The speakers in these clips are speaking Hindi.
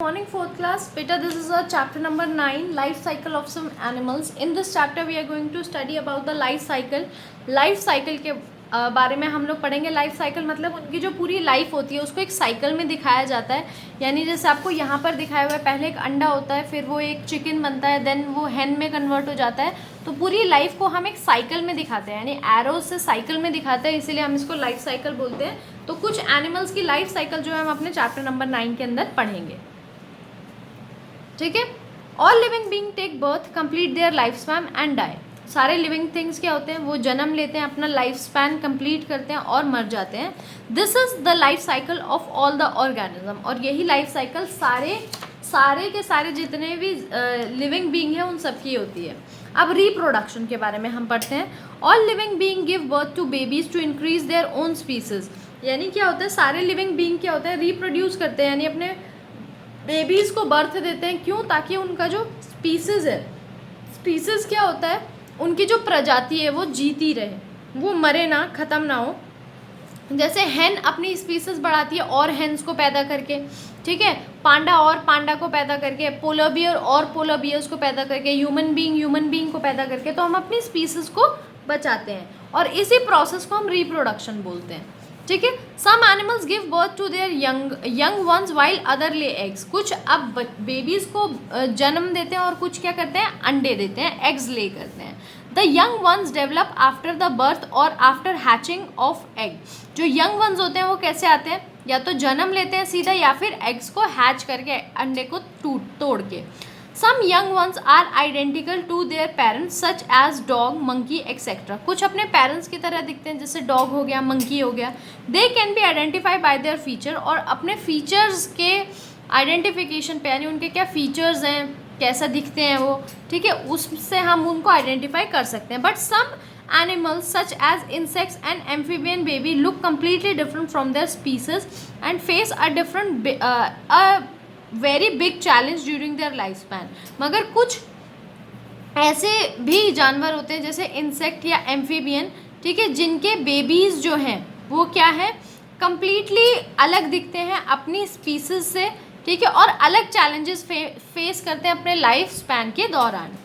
Morning, fourth class. Beta, this is our chapter number 9, life cycle of some animals. In this chapter we are going to study about the life cycle. Life cycle के बारे में हम लोग पढ़ेंगे. लाइफ साइकिल मतलब उनकी जो पूरी लाइफ होती है उसको एक साइकिल में दिखाया जाता है. यानी जैसे आपको यहाँ पर दिखाया हुआ है, पहले एक अंडा होता है, फिर वो एक चिकन बनता है, देन वो हैन में कन्वर्ट हो जाता है. तो पूरी लाइफ को हम एक साइकिल में दिखाते हैं, यानी एरो से साइकिल में दिखाते हैं, इसीलिए हम इसको लाइफ साइकिल बोलते हैं. तो कुछ एनिमल्स की लाइफ साइकिल जो है हम अपने चैप्टर नंबर 9 के अंदर पढ़ेंगे. ठीक है. All living being take birth, complete their life span and die. सारे लिविंग थिंग्स क्या होते हैं, वो जन्म लेते हैं, अपना लाइफ स्पैन कंप्लीट करते हैं और मर जाते हैं. This is the life cycle of all the organism. और यही लाइफ साइकिल सारे के सारे जितने भी लिविंग बीइंग है उन सब की होती है. अब रिप्रोडक्शन के बारे में हम पढ़ते हैं. All living being give birth to babies to increase their own species. यानी क्या होता है, सारे लिविंग बीइंग क्या होता है, रिप्रोड्यूस करते हैं, यानी अपने बेबीज़ को बर्थ देते हैं. क्यों? ताकि उनका जो स्पीसीज़ है, स्पीसीज़ क्या होता है, उनकी जो प्रजाति है वो जीती रहे, वो मरे ना, ख़त्म ना हो. जैसे हैन अपनी स्पीसीज़ बढ़ाती है और हैंस को पैदा करके, ठीक है, पांडा और पांडा को पैदा करके, पोलर बियर और पोलर बियर्स को पैदा करके, ह्यूमन बीइंग को पैदा करके, तो हम अपनी स्पीसीज़ को बचाते हैं. और इसी प्रोसेस को हम रिप्रोडक्शन बोलते हैं. ठीक है. Some animals give birth to their young ones while other lay eggs. कुछ अब बेबीज़ को जन्म देते हैं और कुछ क्या करते हैं, अंडे देते हैं, एग्स ले करते हैं. The young ones develop after the birth और आफ्टर हैचिंग ऑफ एग. जो यंग वंस होते हैं वो कैसे आते हैं, या तो जन्म लेते हैं सीधा, या फिर एग्स को हैच करके, अंडे को तोड़ के. Some young ones are identical to their parents such as dog, monkey, etc. कुछ अपने पेरेंट्स की तरह दिखते हैं, जैसे डॉग हो गया, मंकी हो गया. They can be identified by their feature. और अपने फीचर्स के आइडेंटिफिकेशन पे, यानी उनके क्या फीचर्स हैं, कैसा दिखते हैं वो, ठीक है, उससे हम उनको आइडेंटिफाई कर सकते हैं. But some animals such as insects and amphibian baby look completely different from their species and face a very big challenge during their life span. मगर कुछ ऐसे भी जानवर होते हैं जैसे इंसेक्ट या एम्फीबियन, ठीक है, जिनके बेबीज़ जो हैं वो क्या है, कंप्लीटली अलग दिखते हैं अपनी स्पीसीज से, ठीक है, और अलग चैलेंजेस फेस करते हैं अपने लाइफ स्पैन के दौरान.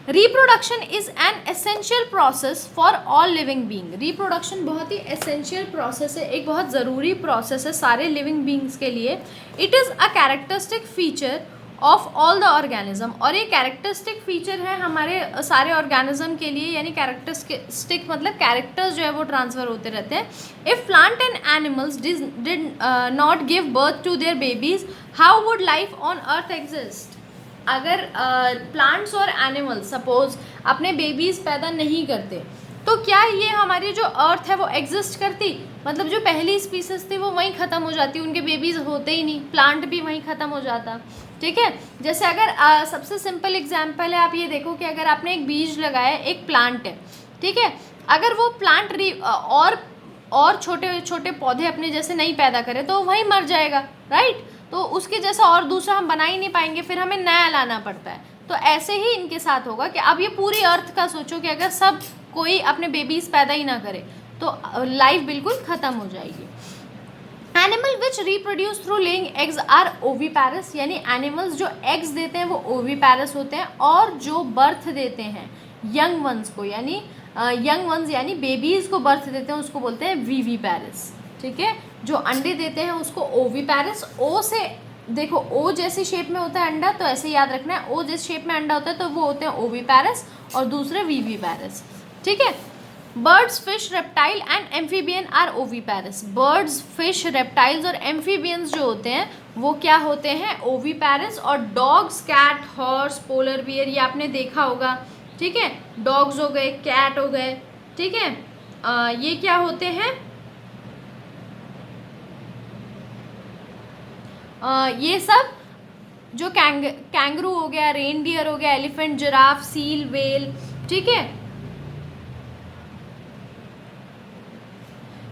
Reproduction is an essential process for all living being. Reproduction बहुत ही एसेंशियल प्रोसेस है, एक बहुत ज़रूरी प्रोसेस है सारे लिविंग बींग्स के लिए. It is a characteristic feature of all the organism. और ये कैरेक्टरिस्टिक फीचर है हमारे सारे ऑर्गेनिज्म के लिए, यानी कैरेक्टरिस्टिक मतलब कैरेक्टर्स जो है वो ट्रांसफ़र होते रहते हैं. If plant and animals did not give birth to their babies, how would life on earth exist. अगर प्लांट्स और एनिमल्स सपोज अपने बेबीज़ पैदा नहीं करते, तो क्या ये हमारी जो अर्थ है वो एग्जिस्ट करती, मतलब जो पहली स्पीसीज थी वो वहीं ख़त्म हो जाती, उनके बेबीज़ होते ही नहीं, प्लांट भी वहीं ख़त्म हो जाता. ठीक है. जैसे अगर सबसे सिंपल एग्जांपल है, आप ये देखो कि अगर आपने एक बीज लगाया, एक प्लांट है, ठीक है, अगर वो प्लांट और छोटे छोटे पौधे अपने जैसे नहीं पैदा करे तो वहीं मर जाएगा, राइट. तो उसके जैसा और दूसरा हम बना ही नहीं पाएंगे, फिर हमें नया लाना पड़ता है. तो ऐसे ही इनके साथ होगा कि अब ये पूरी अर्थ का सोचो कि अगर सब कोई अपने बेबीज़ पैदा ही ना करे तो लाइफ बिल्कुल ख़त्म हो जाएगी. Animal which reproduce through laying eggs are oviparous. यानी एनिमल्स जो एग्स देते हैं वो ओविपैरस होते हैं, और जो बर्थ देते हैं यंग वंस को, यानी यानी बेबीज़ को बर्थ देते हैं उसको बोलते हैं विविपैरस. ठीक है. जो अंडे देते हैं उसको ओविपैरस. ओ से देखो, ओ जैसी शेप में होता है अंडा, तो ऐसे याद रखना है, ओ जिस शेप में अंडा होता है तो वो होते हैं ओविपैरस, और दूसरे विविपैरस. ठीक है. Birds, fish, reptile and amphibian are oviparous. Birds, fish, reptiles और एम्फीबियंस जो होते हैं वो क्या होते हैं, ओविपैरस. और dogs, cat, horse, polar bear, ये आपने देखा होगा, ठीक है, डॉग्स हो गए, कैट हो गए, ठीक है, ये क्या होते हैं, ये सब जो कैंगरू हो गया, रेनडियर हो गया, एलिफेंट, जिराफ, सील, वेल, ठीक है,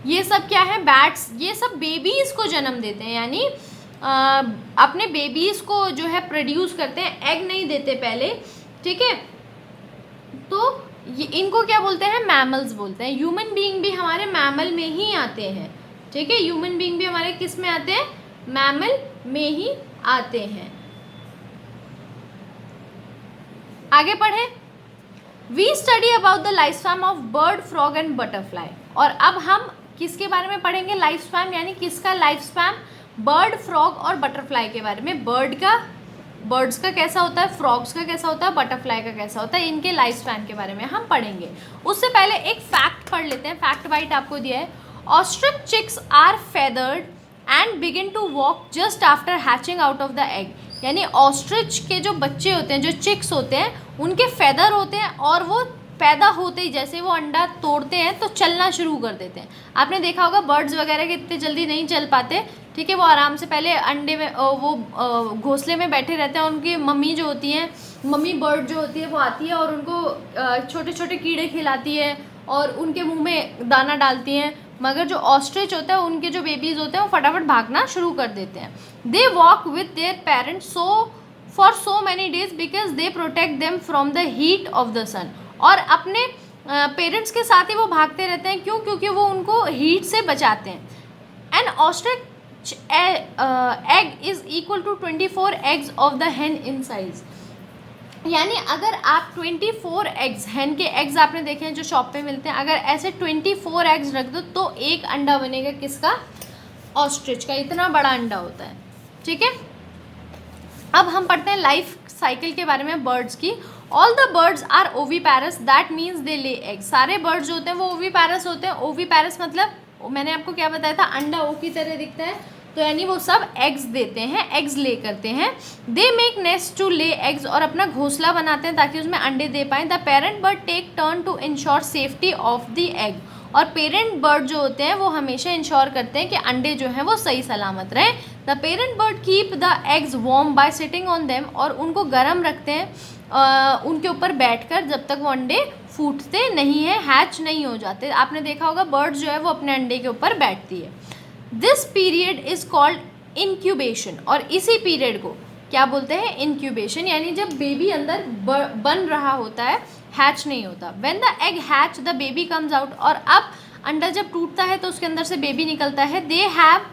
ये सब क्या है, बैट्स. ये सब बेबीज़ को जन्म देते हैं, यानी अपने बेबीज़ को जो है प्रोड्यूस करते हैं, एग नहीं देते पहले, ठीक है. तो ये इनको क्या बोलते हैं, मैमल्स बोलते हैं. ह्यूमन बीइंग भी हमारे मैमल में ही आते हैं, ठीक है, ह्यूमन बीइंग भी हमारे किस में आते हैं, मैमल में ही आते हैं। आगे पढ़े। We study about the life span of bird, frog and butterfly. और अब हम किसके बारे में पढ़ेंगे? लाइफ स्पैन, यानी किसका लाइफ स्पैन? बर्ड, फ्रॉग और बटरफ्लाई के बारे में। बर्ड्स का कैसा होता है, फ्रॉग्स का कैसा होता है, बटरफ्लाई का कैसा होता है, इनके लाइफ स्पैन के बारे में हम पढ़ेंगे। उससे पहले एक फैक्ट पढ़ लेते हैं। फैक्ट बाइट आपको दिया है। Ostrich chicks are feathered and begin to walk just after hatching out of the egg. यानी ऑस्ट्रिच के जो बच्चे होते हैं, जो चिक्स होते हैं, उनके फेदर होते हैं और वो पैदा होते ही जैसे वो अंडा तोड़ते हैं तो चलना शुरू कर देते हैं। आपने देखा होगा बर्ड्स वगैरह के इतने जल्दी नहीं चल पाते, ठीक है। वो आराम से पहले अंडे में वो घोंसले में बैठे रहते हैं। उनकी मम्मी जो होती हैं, मम्मी बर्ड जो होती है, वो आती है और उनको छोटे छोटे कीड़े खिलाती है और उनके मुंह में दाना डालती हैं। मगर जो ऑस्ट्रिच होता है, उनके जो बेबीज़ होते हैं, वो फटाफट भागना शुरू कर देते हैं। They walk with their parents for so many days because they protect them from the heat of the sun. और अपने पेरेंट्स के साथ ही वो भागते रहते हैं। क्यों? क्योंकि वो उनको हीट से बचाते हैं। An ostrich egg is equal to 24 eggs of the hen in size. यानी अगर आप 24 एग्स, hen के एग्स आपने देखे हैं जो शॉप पे मिलते हैं, अगर ऐसे 24 एग्स रख दो तो एक अंडा बनेगा किसका? ऑस्ट्रिच का। इतना बड़ा अंडा होता है, ठीक है। अब हम पढ़ते हैं लाइफ साइकिल के बारे में बर्ड्स की। All the birds are oviparous, that means they lay egg. सारे बर्ड्स जो होते हैं वो ओवीपैरस होते हैं। ओवीपैरस मतलब मैंने आपको क्या बताया था, अंडा ओ की तरह दिखता है, तो यानी वो सब एग्स देते हैं, एग्स ले करते हैं। They make nest to lay eggs, और अपना घोंसला बनाते हैं ताकि उसमें अंडे दे पाएँ। The parent bird take turn to ensure safety of the egg. और पेरेंट बर्ड जो होते हैं वो हमेशा इंश्योर करते हैं कि अंडे जो हैं वो सही सलामत रहें। The parent bird keep the eggs warm bye sitting on them, और उनको गर्म रखते हैं उनके ऊपर बैठकर जब तक वो अंडे फूटते नहीं हैं, हैच नहीं हो जाते। आपने देखा होगा बर्ड जो है वो अपने अंडे के ऊपर बैठती है। This period is called incubation, और इसी पीरियड को क्या बोलते हैं? इंक्यूबेशन। यानी जब बेबी अंदर बन रहा होता है, हैच नहीं होता। When the egg hatch the baby comes out, और अब अंडा जब टूटता है तो उसके अंदर से बेबी निकलता है। They have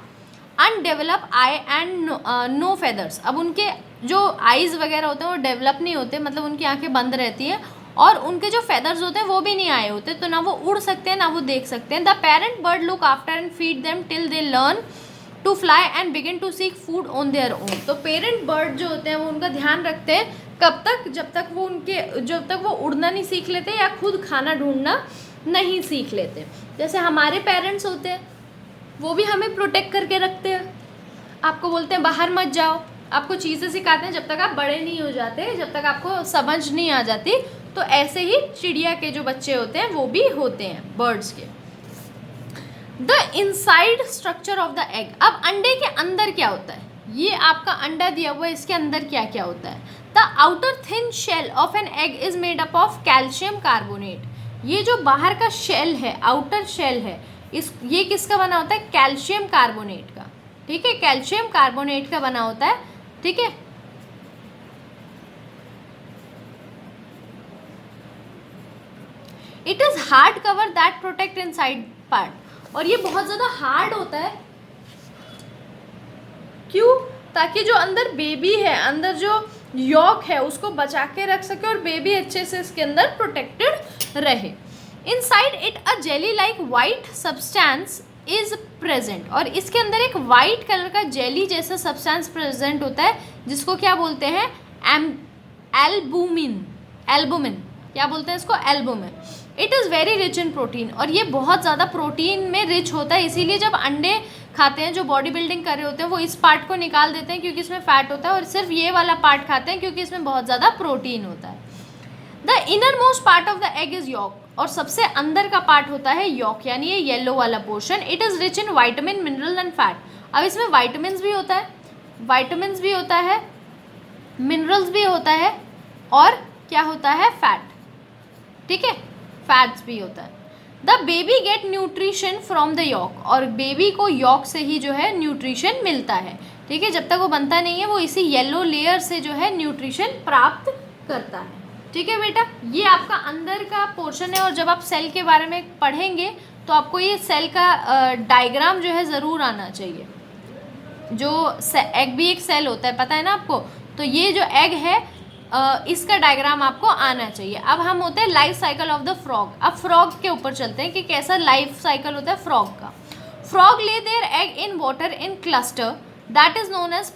undevelop eye and no feathers. अब उनके जो आईज़ वगैरह होते हैं वो डेवलप नहीं होते, मतलब उनकी आंखें बंद रहती हैं, और उनके जो फेदर्स होते हैं वो भी नहीं आए होते, तो ना वो उड़ सकते हैं ना वो देख सकते हैं। The parent bird look after and feed them till they learn to fly and begin to seek food on their own. तो पेरेंट बर्ड जो होते हैं वो उनका ध्यान रखते हैं कब तक? जब तक वो उड़ना नहीं सीख लेते या खुद खाना ढूंढना नहीं सीख लेते। जैसे हमारे पेरेंट्स होते हैं, वो भी हमें प्रोटेक्ट करके रखते हैं। आपको बोलते हैं बाहर मत जाओ, आपको चीज़ें सिखाते हैं जब तक आप बड़े नहीं हो जाते, जब तक आपको समझ नहीं आ जाती। तो ऐसे ही चिड़िया के जो बच्चे होते हैं वो भी होते हैं बर्ड्स के। The inside structure of the egg. अब अंडे के अंदर क्या होता है? ये आपका अंडा दिया हुआ है, इसके अंदर क्या क्या होता है? The outer thin shell of an egg is made up of calcium carbonate. ये जो बाहर का शेल है, आउटर शेल है, ये किसका बना होता है? कैल्शियम कार्बोनेट का, ठीक है। कैल्शियम कार्बोनेट का बना होता है, ठीक है। It is hard cover that protect inside part. और ये बहुत ज़्यादा हार्ड होता है। क्यों? ताकि जो अंदर बेबी है, अंदर जो यॉक है, उसको बचा के रख सके और बेबी अच्छे से इसके अंदर प्रोटेक्टेड रहे। Inside it a jelly like white substance is present. और इसके अंदर एक वाइट कलर का जेली जैसा सब्सटेंस प्रेजेंट होता है, जिसको क्या बोलते हैं? एल्बुमिन। एल्बुमिन क्या बोलते हैं इसको? Albumin. It is very rich in protein. और ये बहुत ज़्यादा प्रोटीन में रिच होता है, इसीलिए जब अंडे खाते हैं जो बॉडी बिल्डिंग कर रहे होते हैं वो इस पार्ट को निकाल देते हैं क्योंकि इसमें फैट होता है, और सिर्फ ये वाला पार्ट खाते हैं क्योंकि इसमें बहुत ज़्यादा प्रोटीन होता है। The inner most part of the egg is yolk. और सबसे अंदर का पार्ट होता है यॉक, यानी ये येलो वाला portion. It is rich in vitamin, mineral and fat. अब इसमें वाइटामिन भी होता है, मिनरल्स भी होता है, और क्या होता है? फैट, ठीक है, फैट्स भी होता है। The baby get nutrition from the yolk. और बेबी को यॉक से ही जो है न्यूट्रिशन मिलता है, ठीक है। जब तक वो बनता नहीं है वो इसी येलो लेयर से जो है न्यूट्रिशन प्राप्त करता है, ठीक है बेटा। ये आपका अंदर का पोर्शन है, और जब आप सेल के बारे में पढ़ेंगे तो आपको ये सेल का डायग्राम जो है ज़रूर आना चाहिए। जो एग भी एक सेल होता है, पता है ना आपको। तो ये जो एग है इसका डायग्राम आपको आना चाहिए। अब हम होते हैं life cycle of the frog. अब फ्रॉग के ऊपर चलते हैं कि कैसा लाइफ साइकिल होता है फ्रॉग का। Frog lay their egg in water in cluster that is known as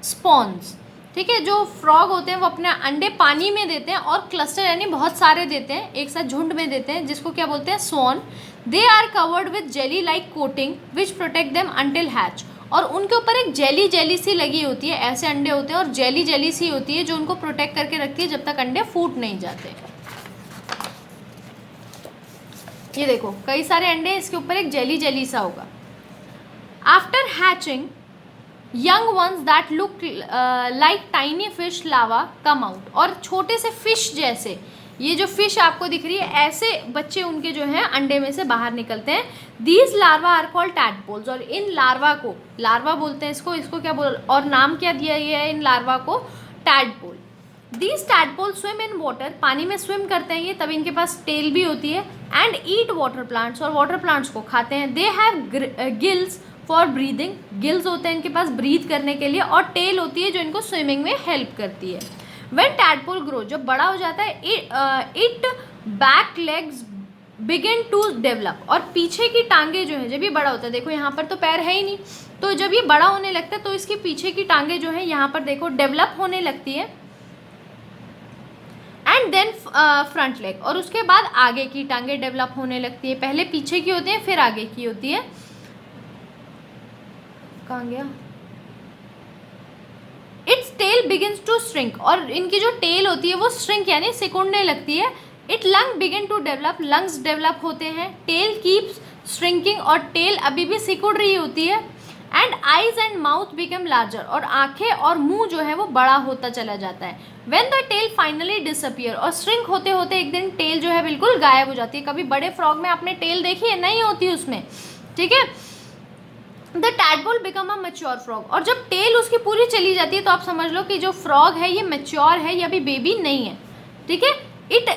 spawns. ठीक है, जो फ्रॉग होते हैं वो अपने अंडे पानी में देते हैं और क्लस्टर यानी बहुत सारे देते हैं, एक साथ झुंड में देते हैं, जिसको क्या बोलते हैं, spawn. They are covered with jelly like coating which protect them until hatch. और उनके ऊपर एक जेली सी लगी होती है, ऐसे अंडे होते हैं और जेली सी होती है जो उनको प्रोटेक्ट करके रखती है जब तक अंडे फूट नहीं जाते। ये देखो कई सारे अंडे, इसके ऊपर एक जेली सा होगा। After hatching young ones that look like tiny fish larva come out. और छोटे से फिश जैसे, ये जो फिश आपको दिख रही है, ऐसे बच्चे उनके जो हैं अंडे में से बाहर निकलते हैं। These larva are called tadpoles. और इन लार्वा को, लार्वा बोलते हैं इसको क्या बोल, और नाम क्या दिया गया है इन लार्वा को, tadpole. These tadpole swim in water, पानी में स्विम करते हैं ये, तभी इनके पास टेल भी होती है। एंड ईट वाटर प्लांट्स, और वाटर प्लांट्स को खाते हैं। They have gills for breathing, gills होते हैं इनके पास ब्रीथ करने के लिए, और टेल होती है जो इनको स्विमिंग में हेल्प करती है। When tadpole grow, जब बड़ा हो जाता है, it back legs begin to develop. और पीछे की टांगे जो है जब ये बड़ा होता है, देखो यहाँ पर तो पैर है ही नहीं, तो जब ये बड़ा होने लगता है तो इसके पीछे की टांगे जो है यहाँ पर देखो डेवलप होने लगती है। एंड देन फ्रंट लेग, और उसके बाद आगे की टांगे डेवलप होने लगती है। पहले पीछे की होती है फिर आगे की होती है। कहाँ गया, its tail begins to shrink, और इनकी जो टेल होती है वो श्रिंक यानी सिकुड़ने लगती है। It lung begin to develop, lungs develop होते हैं। टेल कीप्स श्रिंकिंग, और टेल अभी भी सिकुड़ रही होती है। And eyes and mouth become larger, और आंखें और मुंह जो है वो बड़ा होता चला जाता है। When the tail finally disappear, और श्रिंक होते होते एक दिन टेल जो है बिल्कुल गायब हो जाती है। कभी बड़े फ्रॉग में आपने टेल देखी है, नहीं होती उसमें, ठीक है। The tadpole become a mature frog, और जब टेल उसकी पूरी चली जाती है तो आप समझ लो कि जो फ्रॉग है ये मैच्योर है, ये अभी बेबी नहीं है, ठीक है। It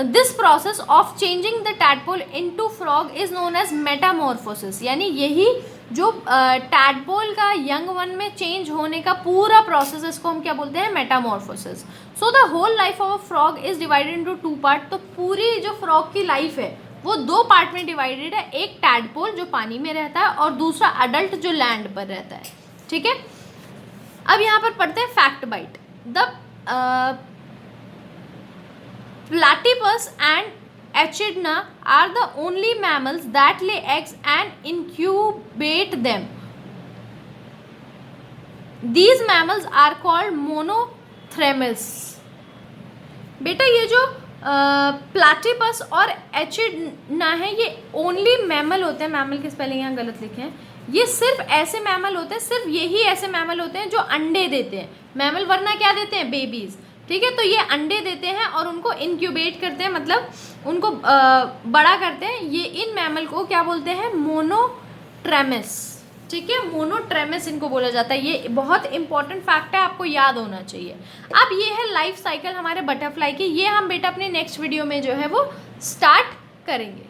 this process of changing the tadpole into frog is known as metamorphosis. यानी यही जो टैडपोल का यंग वन में चेंज होने का पूरा प्रोसेस, इसको हम क्या बोलते हैं, metamorphosis. So the whole life of a frog is divided into 2 part. तो पूरी जो फ्रॉग की लाइफ है वो 2 पार्ट में डिवाइडेड है। एक टैडपोल जो पानी में रहता है और दूसरा अडल्ट जो लैंड पर रहता है, ठीक है। अब यहाँ पर पढ़ते हैं fact bite. The platypus and echidna are the only mammals that lay eggs and incubate them. These mammals are called monotremes. बेटा ये जो प्लैटिपस और एचिडना है ये ओनली मैमल होते हैं, मैमल की स्पेलिंग यहाँ गलत लिखे हैं, ये सिर्फ ऐसे मैमल होते हैं, सिर्फ यही ऐसे मैमल होते हैं जो अंडे देते हैं। मैमल वरना क्या देते हैं, बेबीज, ठीक है। तो ये अंडे देते हैं और उनको इनक्यूबेट करते हैं, मतलब उनको बड़ा करते हैं। ये इन मैमल को क्या बोलते हैं, मोनोट्रेमस, ठीक है। मोनोट्रेमस इनको बोला जाता है। ये बहुत इंपॉर्टेंट फैक्ट है, आपको याद होना चाहिए। अब ये है लाइफ साइकिल हमारे बटरफ्लाई की, ये हम बेटा अपने नेक्स्ट वीडियो में जो है वो स्टार्ट करेंगे।